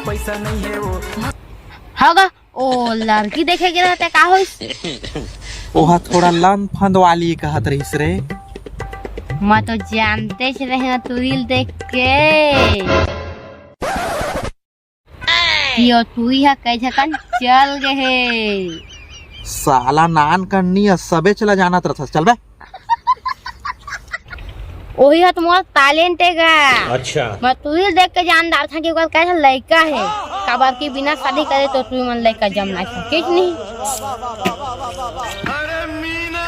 पैसा नहीं है वो होगा ओ लड़की देखे गिरा ते का होइस ओहा थोड़ा लन फंद वाली कहत रहीस रे। मैं तो जानते च रहे तू रील देख के यो तू ही कैसे कन चल गए साला नान करनी सबे चला जाना था चल बे। वही है तुम्हारा टैलेंट है। अच्छा मैं तू ही देख के जानदार था कि वो कैसा लड़का है कबर के बिना शादी करे तो तू मन लड़का जम ना सके नहीं। अरे मीना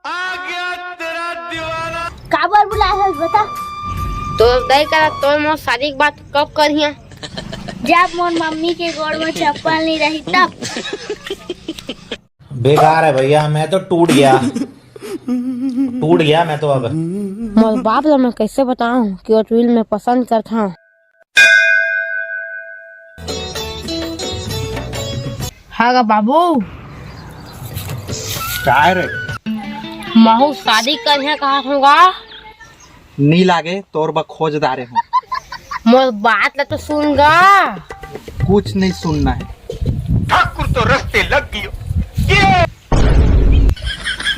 आ गया तेरा दीवाना। काबर बुलाया है बता तो दई करा तो मोर शादी की बात कब करिया जब मोर मम्मी के गोड़ में चप्पल नहीं रही तब। बेकार है भैया, मैं तो टूट गया मैं तो। अब मोर बाप ला मैं कैसे बताऊं कि वो ट्विल में पसंद करता हूं। हाँ बाबू क्या रे महू शादी करिया कहा होगा नी लागे तोर बा खोजदारे हूँ। मोर बात ला तो सुनगा। कुछ नहीं सुनना है। ठाकुर तो रास्ते लग गयो।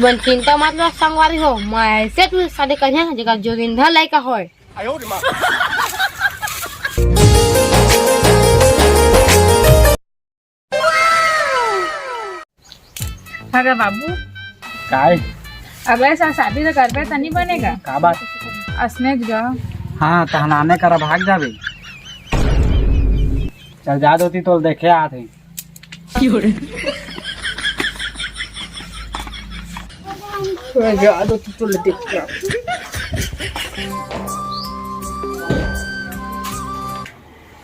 मन चिंता मत लो संगवारी हो मैं ऐसे तू शादी करिया जगह जोगिंदर लड़का होय। अगर बाबू काय अगले साल शादी तो करबे तो नहीं बनेगा का बात असने जा। हाँ तहनाने कर भाग जाबे चल जा दोती तो देखे आते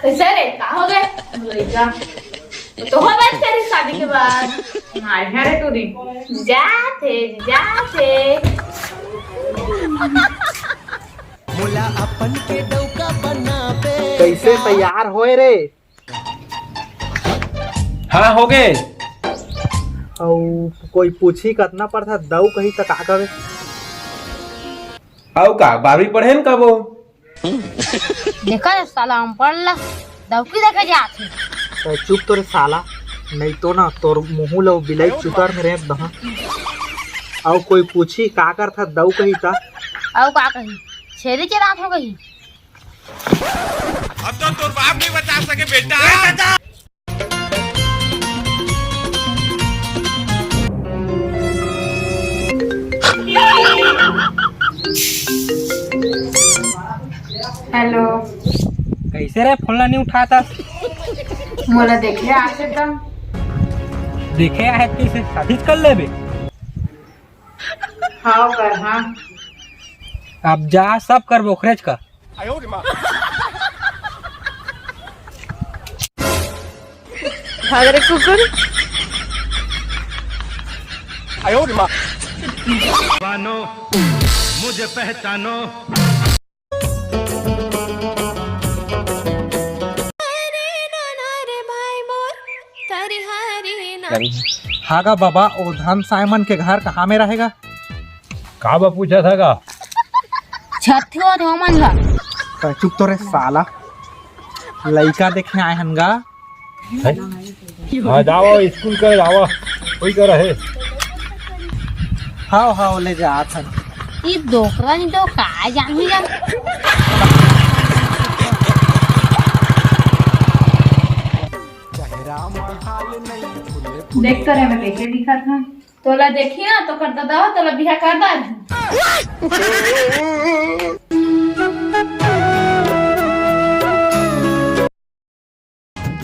कैसे रे का हो गए लड़का तो हो बात करी शादी के बाद हाय रे तू दी जाते मुला अपन के डौका बनाबे। कैसे तैयार होए रे। हाँ हो गए। और कोई पूछी कतना पड़ता दऊ कही तक आ गए आओ का 12वीं पढ़े न कबो। देखा साला हम पढ़ला दौकी देखे जाते तो चुप तो रे साला नहीं तो ना तोर मुँह लो बिलाई चुतर में रेप दहा। और कोई पूछी का कर था दऊ कही ता और का कही छेरी के रात हो गई। अब तो तोर बाप नहीं बता सके बेटा। हेलो कैसे रे फोन नहीं उठाता मोला देखे आसे तो देखे है कैसे शादी कर लेबे। हाँ कर हाँ अब जा सब कर बोखरेज का। अरे कुकुर मुझे पहचानो। हागा बाबा ओ धन साइमन के घर कहाँ में रहेगा। का बा पूछा था का छठी और होमन का तो चुप तो रे साला लड़का देखे आए हनगा। हाँ जाओ स्कूल कर जाओ कोई कर रहे। हाँ हाँ ले जा था ये दोकरा नहीं तो का जानू जा। देख तो रहे मैं कैसे दिखा था तोला देखी ना तो कर दादा तोला बिहा कर दा।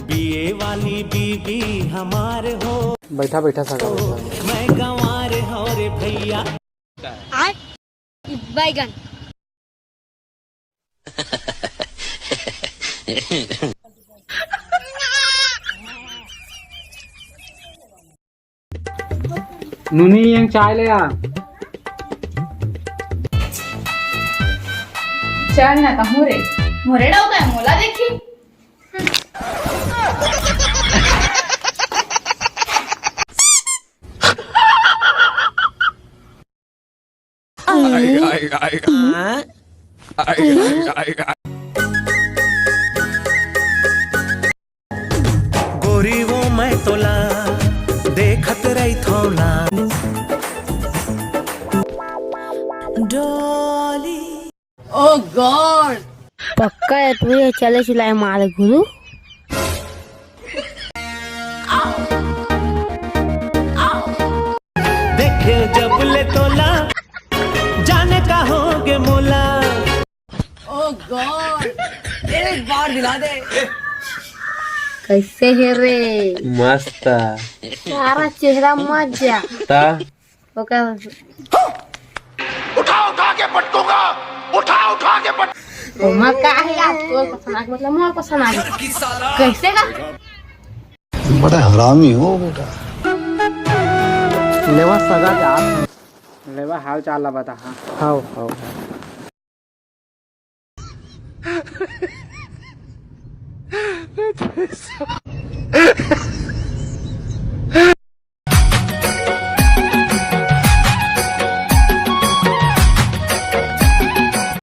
बीए वाली बीबी हमारे हो। बैठा बैठा सगा मैं गंवार हो रे भैया। बैगन नूनी यंग चाय ले आ। चल ना कहूँ रे मोरे डाउ का मोला देखी। गोरी वो मैं तोला देखत रही थोला डोली पक्का है तू ये चले चुलाए मार गुरु देखे जब ले तोला जाने का होगे मोला कैसे है रे मस्त सारा चेहरा मत जा ता ओके उमा का है यार तो पसंद आ मतलब मोर पसंद आ कैसे का बड़ा हरामी हो बेटा। लेवा सगा जा लेवा हाल चाल बता हाँ हाउ हाउ